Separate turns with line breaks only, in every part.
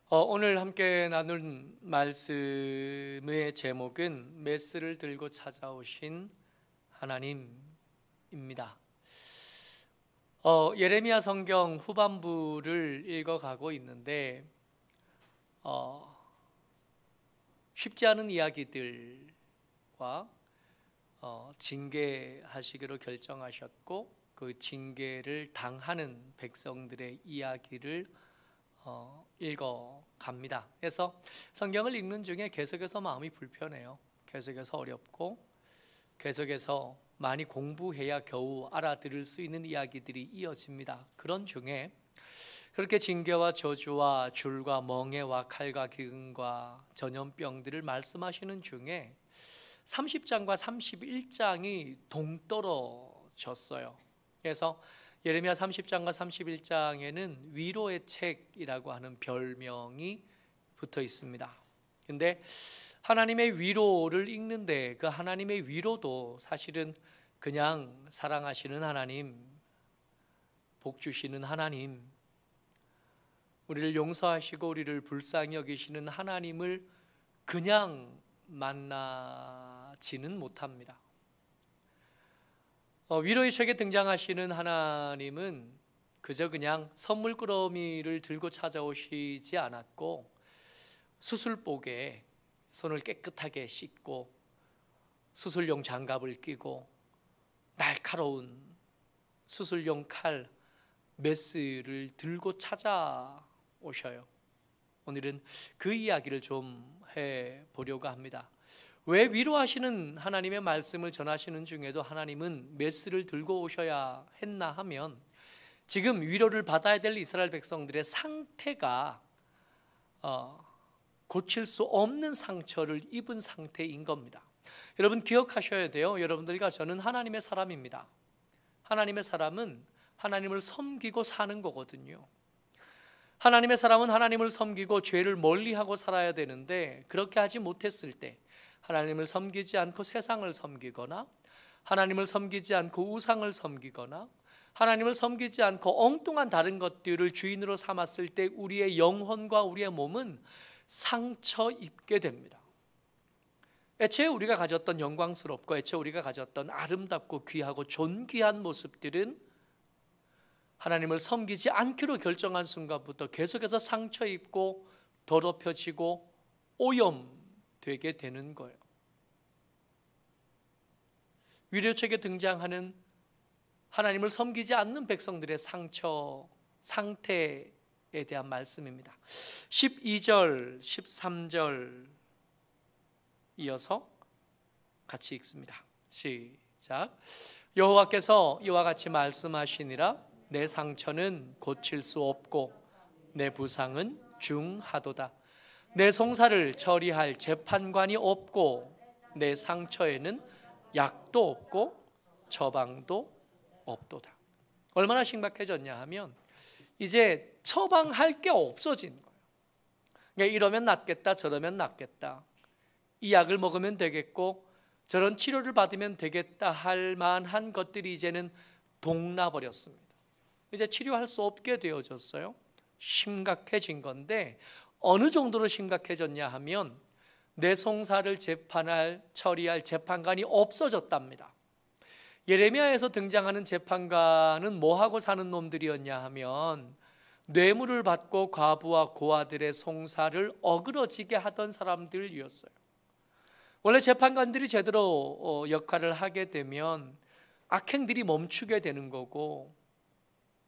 오늘 함께 나눌 말씀의 제목은 메스를 들고 찾아오신 하나님입니다. 예레미야 성경 후반부를 읽어가고 있는데 쉽지 않은 이야기들과 징계하시기로 결정하셨고 그 징계를 당하는 백성들의 이야기를 읽어갑니다. 그래서 성경을 읽는 중에 계속해서 마음이 불편해요. 계속해서 어렵고 계속해서 많이 공부해야 겨우 알아들을 수 있는 이야기들이 이어집니다. 그런 중에 그렇게 징계와 저주와 줄과 멍에와 칼과 기근과 전염병들을 말씀하시는 중에 30장과 31장이 동떨어졌어요. 그래서 예레미야 30장과 31장에는 위로의 책이라고 하는 별명이 붙어 있습니다. 근데 하나님의 위로를 읽는데 그 하나님의 위로도 사실은 그냥 사랑하시는 하나님, 복 주시는 하나님, 우리를 용서하시고 우리를 불쌍히 여기시는 하나님을 그냥 만나지는 못합니다. 위로의 책에 등장하시는 하나님은 그저 그냥 선물꾸러미를 들고 찾아오시지 않았고 수술복에 손을 깨끗하게 씻고 수술용 장갑을 끼고 날카로운 수술용 칼 메스를 들고 찾아오셔요. 오늘은 그 이야기를 좀 해보려고 합니다. 왜 위로하시는 하나님의 말씀을 전하시는 중에도 하나님은 메스를 들고 오셔야 했나 하면 지금 위로를 받아야 될 이스라엘 백성들의 상태가 고칠 수 없는 상처를 입은 상태인 겁니다. 여러분 기억하셔야 돼요. 여러분들과 저는 하나님의 사람입니다. 하나님의 사람은 하나님을 섬기고 사는 거거든요. 하나님의 사람은 하나님을 섬기고 죄를 멀리하고 살아야 되는데 그렇게 하지 못했을 때 하나님을 섬기지 않고 세상을 섬기거나 하나님을 섬기지 않고 우상을 섬기거나 하나님을 섬기지 않고 엉뚱한 다른 것들을 주인으로 삼았을 때 우리의 영혼과 우리의 몸은 상처 입게 됩니다. 애초에 우리가 가졌던 영광스럽고 애초에 우리가 가졌던 아름답고 귀하고 존귀한 모습들은 하나님을 섬기지 않기로 결정한 순간부터 계속해서 상처 입고 더럽혀지고 오염되게 되는 거예요. 위로책에 등장하는 하나님을 섬기지 않는 백성들의 상태에 대한 말씀입니다. 12절, 13절 이어서 같이 읽습니다. 시작. 여호와께서 이와 같이 말씀하시니라. 내 상처는 고칠 수 없고 내 부상은 중하도다. 내 송사를 처리할 재판관이 없고 내 상처에는 약도 없고 처방도 없도다. 얼마나 심각해졌냐 하면 이제 처방할 게 없어진 거예요. 그러니까 이러면 낫겠다 저러면 낫겠다, 이 약을 먹으면 되겠고 저런 치료를 받으면 되겠다 할 만한 것들이 이제는 동나버렸습니다. 이제 치료할 수 없게 되어졌어요. 심각해진 건데 어느 정도로 심각해졌냐 하면 내 송사를 처리할 재판관이 없어졌답니다. 예레미야에서 등장하는 재판관은 뭐하고 사는 놈들이었냐 하면 뇌물을 받고 과부와 고아들의 송사를 어그러지게 하던 사람들이었어요. 원래 재판관들이 제대로 역할을 하게 되면 악행들이 멈추게 되는 거고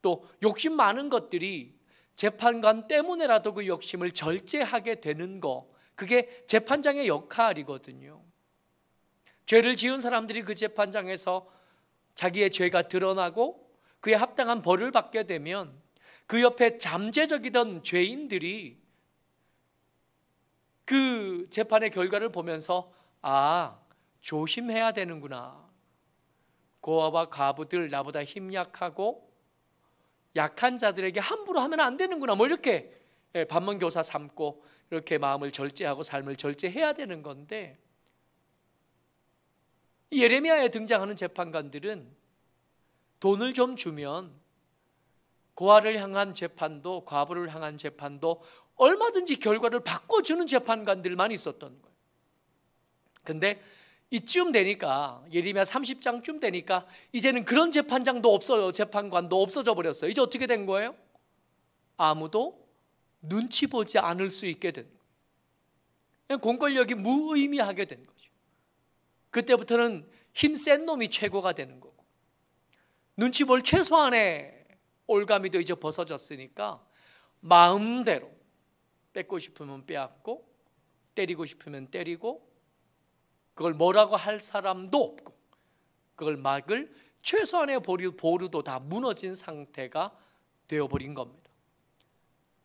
또 욕심 많은 것들이 재판관 때문에라도 그 욕심을 절제하게 되는 거, 그게 재판장의 역할이거든요. 죄를 지은 사람들이 그 재판장에서 자기의 죄가 드러나고 그에 합당한 벌을 받게 되면 그 옆에 잠재적이던 죄인들이 그 재판의 결과를 보면서 조심해야 되는구나, 고아와 과부들, 나보다 힘 약하고 약한 자들에게 함부로 하면 안 되는구나, 이렇게 반문교사 삼고 이렇게 마음을 절제하고 삶을 절제해야 되는 건데, 예레미야에 등장하는 재판관들은 돈을 좀 주면 고아를 향한 재판도, 과부를 향한 재판도 얼마든지 결과를 바꿔주는 재판관들만 있었던 거예요. 근데 이쯤 되니까, 예레미야 30장쯤 되니까 이제는 그런 재판장도 없어요. 재판관도 없어져 버렸어요. 이제 어떻게 된 거예요? 아무도 눈치 보지 않을 수 있게 된 거예요. 그냥 공권력이 무의미하게 된 거죠. 그때부터는 힘센 놈이 최고가 되는 거고, 눈치 볼 최소한의 올가미도 이제 벗어졌으니까 마음대로 뺏고 싶으면 빼앗고, 때리고 싶으면 때리고, 그걸 뭐라고 할 사람도 없고, 그걸 막을 최소한의 보루도 다 무너진 상태가 되어버린 겁니다.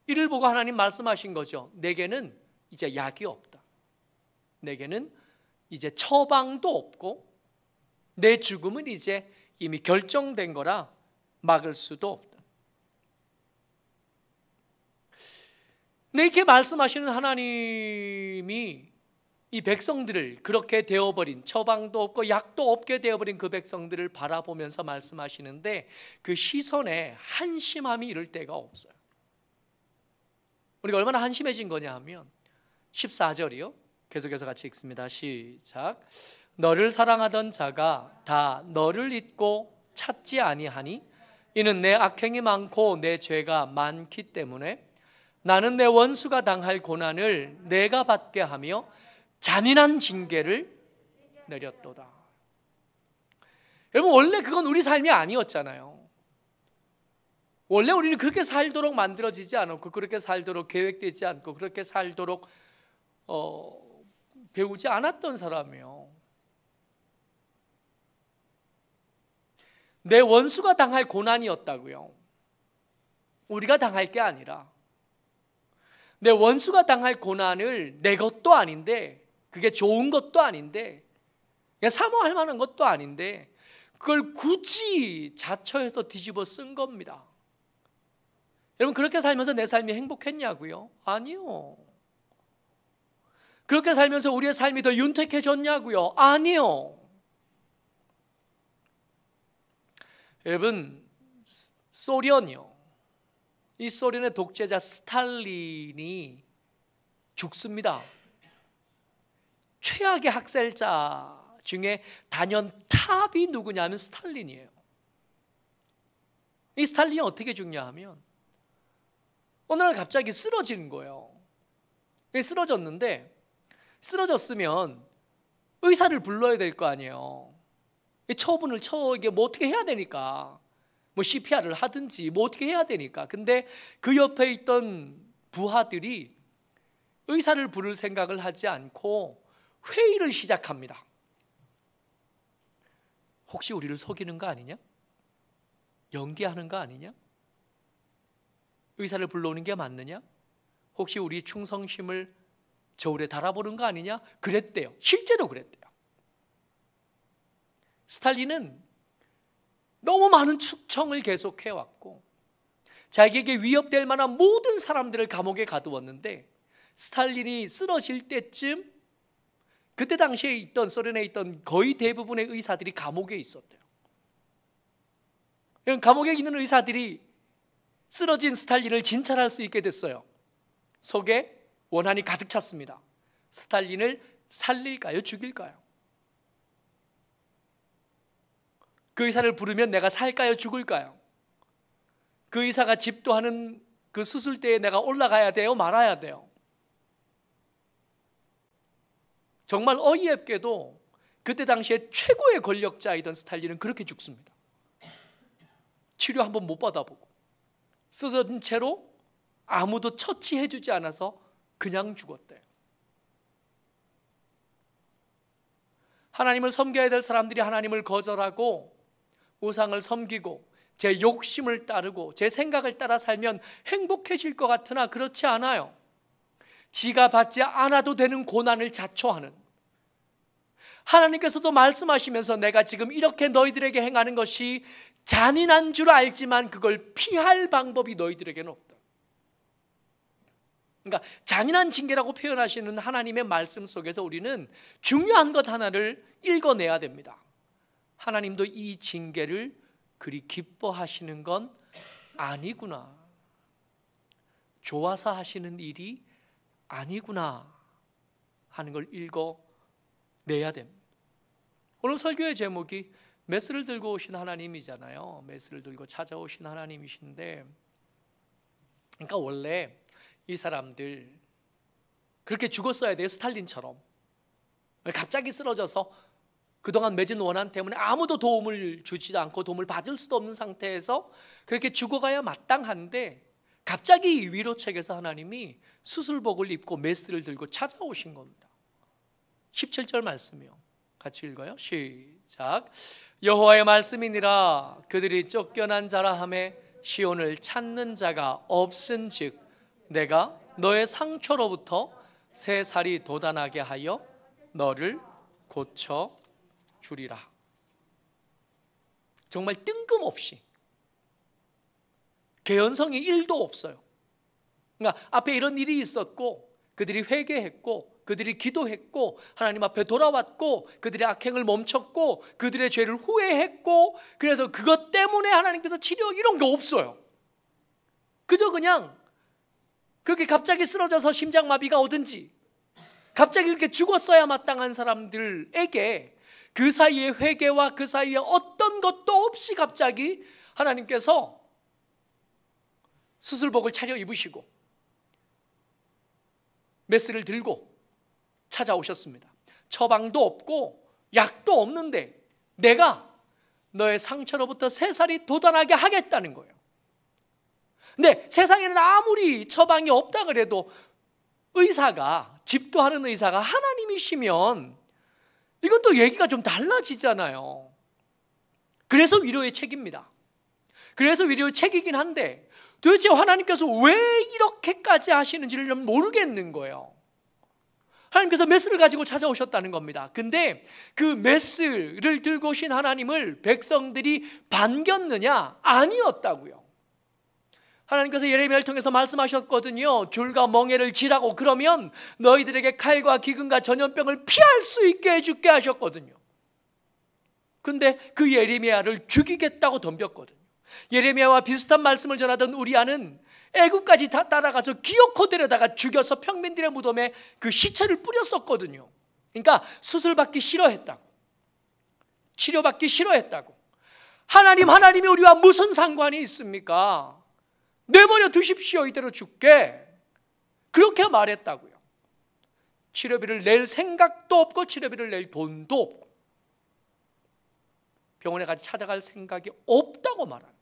이를 보고 하나님 말씀하신 거죠. 내게는 이제 약이 없다. 내게는 이제 처방도 없고, 내 죽음은 이제 이미 결정된 거라 막을 수도 없다. 네, 이렇게 말씀하시는 하나님이 이 백성들을, 그렇게 되어버린, 처방도 없고 약도 없게 되어버린 그 백성들을 바라보면서 말씀하시는데, 그 시선에 한심함이 이를 데가 없어요. 우리가 얼마나 한심해진 거냐 하면 14절이요. 계속해서 같이 읽습니다. 시작. 너를 사랑하던 자가 다 너를 잊고 찾지 아니하니 이는 내 악행이 많고 내 죄가 많기 때문에 나는 내 원수가 당할 고난을 내가 받게 하며 잔인한 징계를 내렸도다. 여러분, 원래 그건 우리 삶이 아니었잖아요. 원래 우리는 그렇게 살도록 만들어지지 않았고, 그렇게 살도록 계획되지 않고, 그렇게 살도록 배우지 않았던 사람이에요. 내 원수가 당할 고난이었다고요. 우리가 당할 게 아니라, 내 원수가 당할 고난을 내 것도 아닌데, 그게 좋은 것도 아닌데, 그냥 사모할 만한 것도 아닌데, 그걸 굳이 자처해서 뒤집어 쓴 겁니다. 여러분, 그렇게 살면서 내 삶이 행복했냐고요? 아니요. 그렇게 살면서 우리의 삶이 더 윤택해졌냐고요? 아니요. 여러분, 소련이요, 이 소련의 독재자 스탈린이 죽습니다. 최악의 학살자 중에 단연 탑이 누구냐면 스탈린이에요. 이 스탈린이 어떻게 죽냐 하면 어느 날 갑자기 쓰러지는 거예요. 쓰러졌는데, 쓰러졌으면 의사를 불러야 될 거 아니에요. 처분을 이게 뭐 어떻게 해야 되니까, 뭐 CPR을 하든지 뭐 어떻게 해야 되니까. 근데 그 옆에 있던 부하들이 의사를 부를 생각을 하지 않고 회의를 시작합니다. 혹시 우리를 속이는 거 아니냐? 연기하는 거 아니냐? 의사를 불러오는 게 맞느냐? 혹시 우리 충성심을 저울에 달아보는 거 아니냐? 그랬대요. 실제로 그랬대요. 스탈린은 너무 많은 축청을 계속해왔고, 자기에게 위협될 만한 모든 사람들을 감옥에 가두었는데, 스탈린이 쓰러질 때쯤 그때 당시에 있던, 소련에 있던 거의 대부분의 의사들이 감옥에 있었대요. 감옥에 있는 의사들이 쓰러진 스탈린을 진찰할 수 있게 됐어요. 속에 원한이 가득 찼습니다. 스탈린을 살릴까요? 죽일까요? 그 의사를 부르면 내가 살까요? 죽을까요? 그 의사가 집도하는 그 수술대에 내가 올라가야 돼요? 말아야 돼요? 정말 어이없게도 그때 당시에 최고의 권력자이던 스탈린은 그렇게 죽습니다. 치료 한번 못 받아보고 쓰러진 채로 아무도 처치해주지 않아서 그냥 죽었대요. 하나님을 섬겨야 될 사람들이 하나님을 거절하고 우상을 섬기고 제 욕심을 따르고 제 생각을 따라 살면 행복해질 것 같으나 그렇지 않아요. 지가 받지 않아도 되는 고난을 자초하는, 하나님께서도 말씀하시면서 내가 지금 이렇게 너희들에게 행하는 것이 잔인한 줄 알지만 그걸 피할 방법이 너희들에게는 없다. 그러니까 잔인한 징계라고 표현하시는 하나님의 말씀 속에서 우리는 중요한 것 하나를 읽어내야 됩니다. 하나님도 이 징계를 그리 기뻐하시는 건 아니구나, 좋아서 하시는 일이 아니구나 하는 걸 읽어내야 됩니다. 오늘 설교의 제목이 메스를 들고 오신 하나님이잖아요. 메스를 들고 찾아오신 하나님이신데, 그러니까 원래 이 사람들 그렇게 죽었어야 돼요. 스탈린처럼 갑자기 쓰러져서 그동안 맺은 원한 때문에 아무도 도움을 주지도 않고 도움을 받을 수도 없는 상태에서 그렇게 죽어가야 마땅한데, 갑자기 위로책에서 하나님이 수술복을 입고 메스를 들고 찾아오신 겁니다. 17절 말씀이요. 같이 읽어요. 시작. 여호와의 말씀이니라. 그들이 쫓겨난 자라 하매 시온을 찾는 자가 없은즉 내가 너의 상처로부터 새 살이 돋아나게 하여 너를 고쳐 주리라. 정말 뜬금없이 개연성이 1도 없어요. 그러니까 앞에 이런 일이 있었고 그들이 회개했고 그들이 기도했고 하나님 앞에 돌아왔고 그들의 악행을 멈췄고 그들의 죄를 후회했고, 그래서 그것 때문에 하나님께서 치료, 이런 게 없어요. 그저 그냥 그렇게 갑자기 쓰러져서 심장마비가 오든지 갑자기 이렇게 죽었어야 마땅한 사람들에게 그 사이에 회개와 그 사이에 어떤 것도 없이 갑자기 하나님께서 수술복을 차려 입으시고 메스를 들고 찾아오셨습니다. 처방도 없고 약도 없는데 내가 너의 상처로부터 새 살이 돋아나게 하겠다는 거예요. 근데 세상에는 아무리 처방이 없다 그래도 의사가, 집도하는 의사가 하나님이시면 이건 또 얘기가 좀 달라지잖아요. 그래서 위로의 책입니다. 그래서 위로의 책이긴 한데 도대체 하나님께서 왜 이렇게까지 하시는지를 모르겠는 거예요. 하나님께서 메스를 가지고 찾아오셨다는 겁니다. 근데 그 메스를 들고 오신 하나님을 백성들이 반겼느냐? 아니었다고요. 하나님께서 예레미야를 통해서 말씀하셨거든요. 줄과 멍에를 지라고, 그러면 너희들에게 칼과 기근과 전염병을 피할 수 있게 해줄게 하셨거든요. 근데 그 예레미야를 죽이겠다고 덤볐거든요. 예레미야와 비슷한 말씀을 전하던 우리아는 애굽까지 다 따라가서 기어코 데려다가 죽여서 평민들의 무덤에 그 시체를 뿌렸었거든요. 그러니까 수술받기 싫어했다고, 치료받기 싫어했다고. 하나님이 우리와 무슨 상관이 있습니까? 내버려 두십시오, 이대로 죽게, 그렇게 말했다고요. 치료비를 낼 생각도 없고 치료비를 낼 돈도 없고 병원에 같이 찾아갈 생각이 없다고 말하는.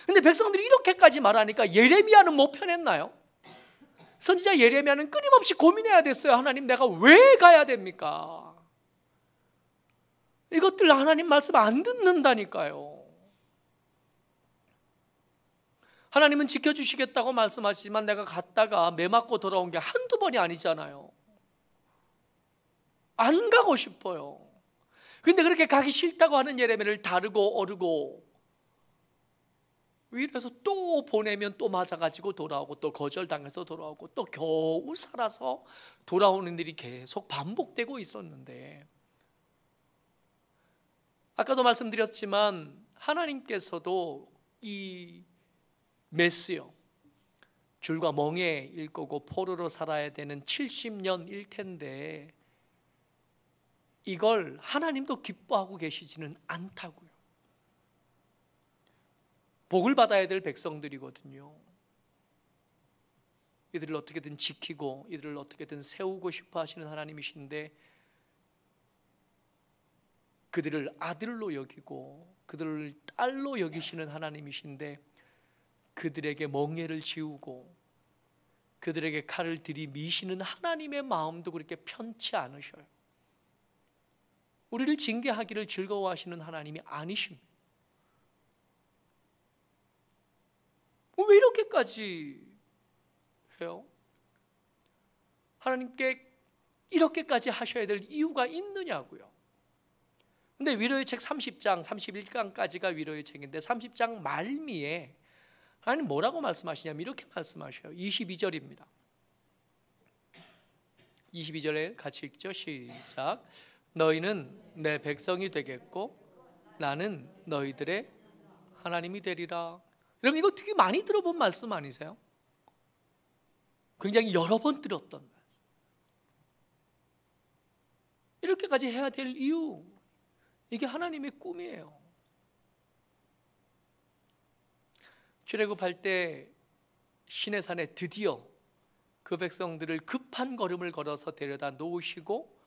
근데 백성들이 이렇게까지 말하니까 예레미야는 못 편했나요? 선지자 예레미야는 끊임없이 고민해야 됐어요. 하나님, 내가 왜 가야 됩니까? 이것들 하나님 말씀 안 듣는다니까요. 하나님은 지켜주시겠다고 말씀하시지만 내가 갔다가 매 맞고 돌아온 게 한두 번이 아니잖아요. 안 가고 싶어요. 근데 그렇게 가기 싫다고 하는 예레미야를 다르고 어르고 위로해서 또 보내면 또 맞아가지고 돌아오고 또 거절당해서 돌아오고 또 겨우 살아서 돌아오는 일이 계속 반복되고 있었는데, 아까도 말씀드렸지만 하나님께서도 이 메스요, 줄과 멍에일 거고 포로로 살아야 되는 70년일 텐데 이걸 하나님도 기뻐하고 계시지는 않다고요. 복을 받아야 될 백성들이거든요. 이들을 어떻게든 지키고 이들을 어떻게든 세우고 싶어 하시는 하나님이신데 그들을 아들로 여기고 그들을 딸로 여기시는 하나님이신데 그들에게 멍에를 지우고 그들에게 칼을 들이미시는 하나님의 마음도 그렇게 편치 않으셔요. 우리를 징계하기를 즐거워하시는 하나님이 아니십니다. 왜 이렇게까지 해요? 하나님께 이렇게까지 하셔야 될 이유가 있느냐고요. 근데 위로의 책 30장 31강까지가 위로의 책인데 30장 말미에 하나님 뭐라고 말씀하시냐면 이렇게 말씀하셔요. 22절입니다. 22절에 같이 읽죠. 시작. 너희는 내 백성이 되겠고 나는 너희들의 하나님이 되리라. 여러분 이거 되게 많이 들어본 말씀 아니세요? 굉장히 여러 번 들었던 말씀. 이렇게까지 해야 될 이유, 이게 하나님의 꿈이에요. 출애굽할 때 시내산에 드디어 그 백성들을 급한 걸음을 걸어서 데려다 놓으시고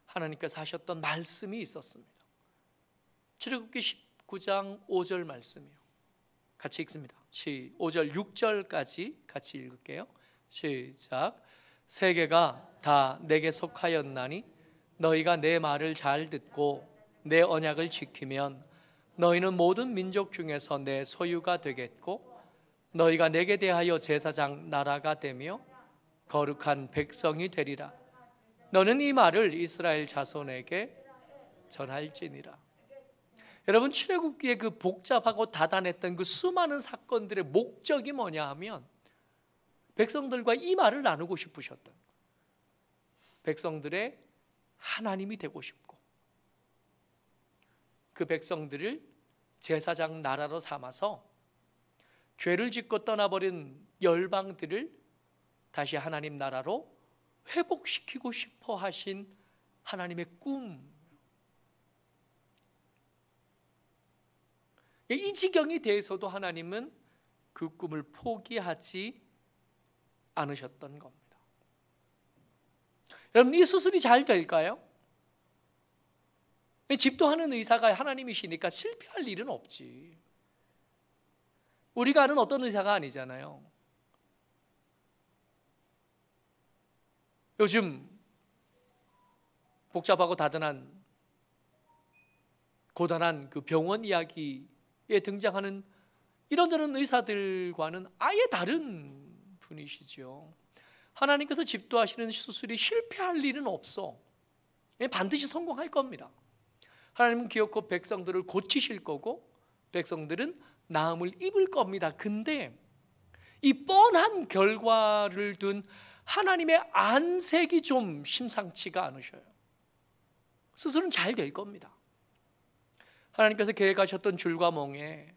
하나님께서 하셨던 말씀이 있었습니다. 출애굽기 19장 5절 말씀이요. 같이 읽습니다. 5절 6절까지 같이 읽을게요. 시작. 세계가 다 내게 속하였나니 너희가 내 말을 잘 듣고 내 언약을 지키면 너희는 모든 민족 중에서 내 소유가 되겠고 너희가 내게 대하여 제사장 나라가 되며 거룩한 백성이 되리라. 너는 이 말을 이스라엘 자손에게 전할지니라. 여러분 출애굽기의 그 복잡하고 다단했던 그 수많은 사건들의 목적이 뭐냐 하면 백성들과 이 말을 나누고 싶으셨던, 백성들의 하나님이 되고 싶고 그 백성들을 제사장 나라로 삼아서 죄를 짓고 떠나버린 열방들을 다시 하나님 나라로 회복시키고 싶어 하신 하나님의 꿈. 이 지경이 돼서도 하나님은 그 꿈을 포기하지 않으셨던 겁니다. 여러분 이 수술이 잘 될까요? 집도하는 의사가 하나님이시니까 실패할 일은 없지. 우리가 아는 어떤 의사가 아니잖아요. 요즘 복잡하고 다단한 고단한 그 병원 이야기에 등장하는 이런저런 의사들과는 아예 다른 분이시죠. 하나님께서 집도하시는 수술이 실패할 일은 없어. 반드시 성공할 겁니다. 하나님은 기어코 백성들을 고치실 거고 백성들은 나음을 입을 겁니다. 근데 이 뻔한 결과를 둔 하나님의 안색이 좀 심상치가 않으셔요. 수술은 잘 될 겁니다. 하나님께서 계획하셨던 줄과 몽에,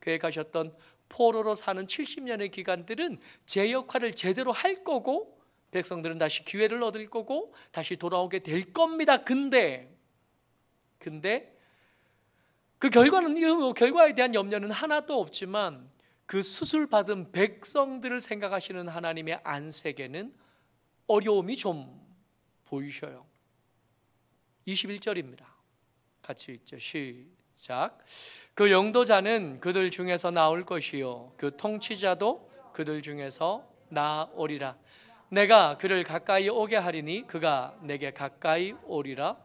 계획하셨던 포로로 사는 70년의 기간들은 제 역할을 제대로 할 거고 백성들은 다시 기회를 얻을 거고 다시 돌아오게 될 겁니다. 근데 그 결과에 대한 염려는 하나도 없지만 그 수술 받은 백성들을 생각하시는 하나님의 안색에는 어려움이 좀 보이셔요. 21절입니다. 같이 읽죠. 시작. 그 영도자는 그들 중에서 나올 것이요 그 통치자도 그들 중에서 나오리라. 내가 그를 가까이 오게 하리니 그가 내게 가까이 오리라.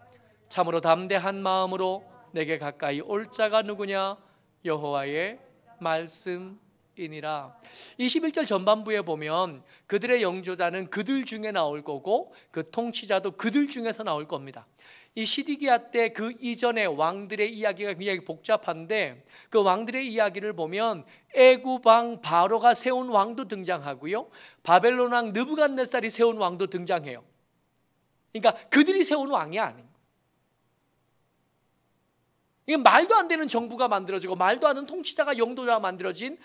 참으로 담대한 마음으로 내게 가까이 올 자가 누구냐? 여호와의 말씀이니라. 21절 전반부에 보면 그들의 영조자는 그들 중에 나올 거고 그 통치자도 그들 중에서 나올 겁니다. 이 시디기야 때 그 이전의 왕들의 이야기가 굉장히 복잡한데 그 왕들의 이야기를 보면 애굽 왕 바로가 세운 왕도 등장하고요 바벨론 왕 느부갓네살이 세운 왕도 등장해요. 그러니까 그들이 세운 왕이 아닌, 이게 말도 안 되는 정부가 만들어지고 말도 안 되는 통치자가 영도자가 만들어진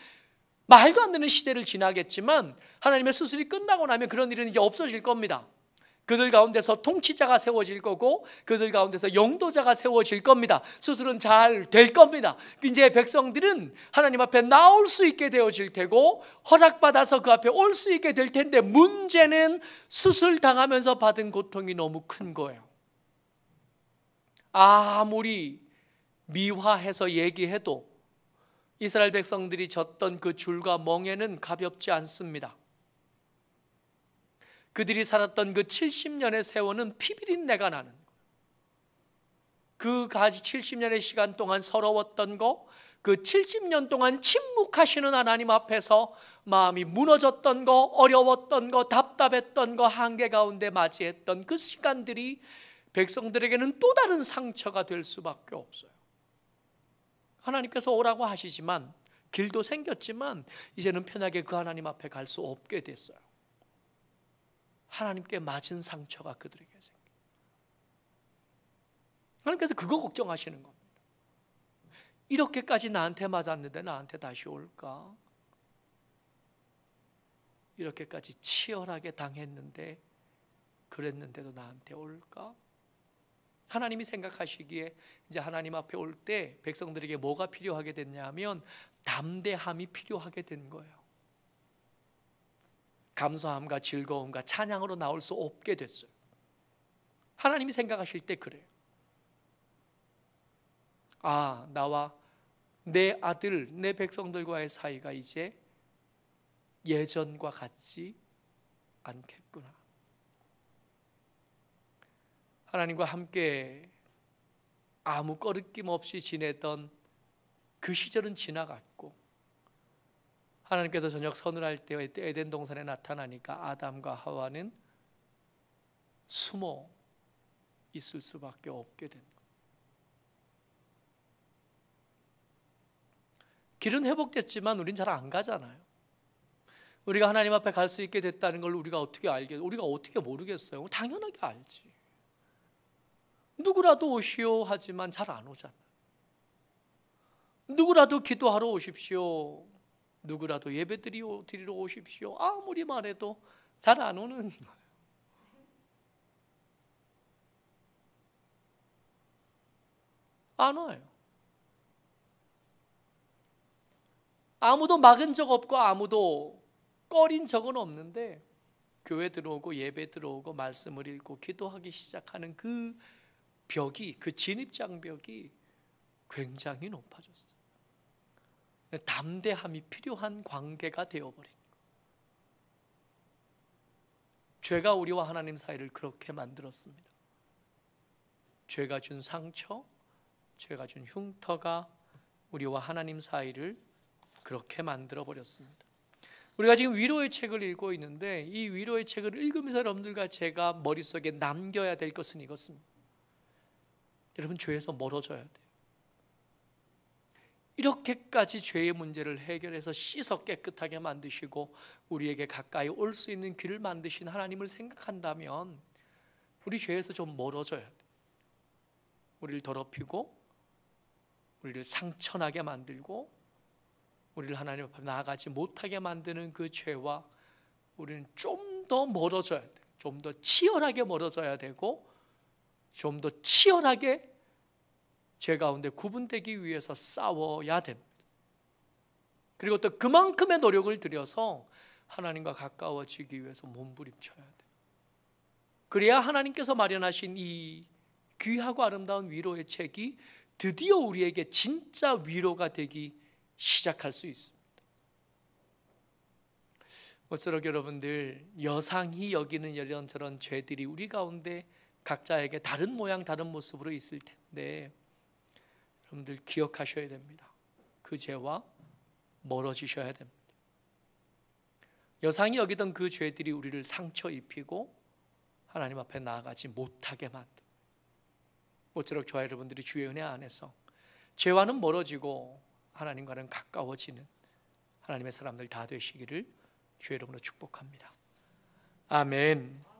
말도 안 되는 시대를 지나겠지만 하나님의 수술이 끝나고 나면 그런 일은 이제 없어질 겁니다. 그들 가운데서 통치자가 세워질 거고 그들 가운데서 영도자가 세워질 겁니다. 수술은 잘 될 겁니다. 이제 백성들은 하나님 앞에 나올 수 있게 되어질 테고 허락받아서 그 앞에 올 수 있게 될 텐데 문제는 수술 당하면서 받은 고통이 너무 큰 거예요. 아무리 미화해서 얘기해도 이스라엘 백성들이 졌던 그 줄과 멍에는 가볍지 않습니다. 그들이 살았던 그 70년의 세월은 피비린내가 나는, 그 70년의 시간 동안 서러웠던 거, 그 70년 동안 침묵하시는 하나님 앞에서 마음이 무너졌던 거, 어려웠던 거, 답답했던 거, 한계 가운데 맞이했던 그 시간들이 백성들에게는 또 다른 상처가 될 수밖에 없어요. 하나님께서 오라고 하시지만 길도 생겼지만 이제는 편하게 그 하나님 앞에 갈 수 없게 됐어요. 하나님께 맞은 상처가 그들에게 생겨요. 하나님께서 그거 걱정하시는 겁니다. 이렇게까지 나한테 맞았는데 나한테 다시 올까? 이렇게까지 치열하게 당했는데 그랬는데도 나한테 올까? 하나님이 생각하시기에 이제 하나님 앞에 올 때 백성들에게 뭐가 필요하게 됐냐면 담대함이 필요하게 된 거예요. 감사함과 즐거움과 찬양으로 나올 수 없게 됐어요. 하나님이 생각하실 때 그래요. 아, 나와 내 아들, 내 백성들과의 사이가 이제 예전과 같지 않겠구나. 하나님과 함께 아무 꺼리낌 없이 지내던 그 시절은 지나갔고, 하나님께서 저녁 서늘할 때 에덴 동산에 나타나니까 아담과 하와는 숨어 있을 수밖에 없게 된 거예요. 길은 회복됐지만 우린 잘 안 가잖아요. 우리가 하나님 앞에 갈 수 있게 됐다는 걸 우리가 어떻게 알겠어요? 우리가 어떻게 모르겠어요? 당연하게 알지. 누구라도 오시오 하지만 잘 안 오잖아요. 누구라도 기도하러 오십시오, 누구라도 예배 드리러 오십시오, 아무리 말해도 잘 안 오는 거예요. 안 와요. 아무도 막은 적 없고 아무도 꺼린 적은 없는데 교회 들어오고 예배 들어오고 말씀을 읽고 기도하기 시작하는 그 벽이, 그 진입장벽이 굉장히 높아졌어요. 담대함이 필요한 관계가 되어버린 거예요. 죄가 우리와 하나님 사이를 그렇게 만들었습니다. 죄가 준 상처, 죄가 준 흉터가 우리와 하나님 사이를 그렇게 만들어버렸습니다. 우리가 지금 위로의 책을 읽고 있는데 이 위로의 책을 읽으면서 여러분들과 제가 머릿속에 남겨야 될 것은 이것입니다. 여러분, 죄에서 멀어져야 돼요. 이렇게까지 죄의 문제를 해결해서 씻어 깨끗하게 만드시고 우리에게 가까이 올 수 있는 길을 만드신 하나님을 생각한다면 우리 죄에서 좀 멀어져야 돼요. 우리를 더럽히고 우리를 상처나게 만들고 우리를 하나님 앞에 나아가지 못하게 만드는 그 죄와 우리는 좀 더 멀어져야 돼요. 좀 더 치열하게 멀어져야 되고 좀 더 치열하게 죄 가운데 구분되기 위해서 싸워야 됩니다. 그리고 또 그만큼의 노력을 들여서 하나님과 가까워지기 위해서 몸부림쳐야 돼요. 그래야 하나님께서 마련하신 이 귀하고 아름다운 위로의 책이 드디어 우리에게 진짜 위로가 되기 시작할 수 있습니다. 모쪼록 여러분들, 여상히 여기는 이런저런 죄들이 우리 가운데 각자에게 다른 모양 다른 모습으로 있을 텐데 여러분들 기억하셔야 됩니다. 그 죄와 멀어지셔야 됩니다. 여상히 여기던 그 죄들이 우리를 상처 입히고 하나님 앞에 나아가지 못하게 만듭니다. 모쪼록 저와 여러분들이 주의 은혜 안에서 죄와는 멀어지고 하나님과는 가까워지는 하나님의 사람들 다 되시기를 주의 이름으로 축복합니다. 아멘.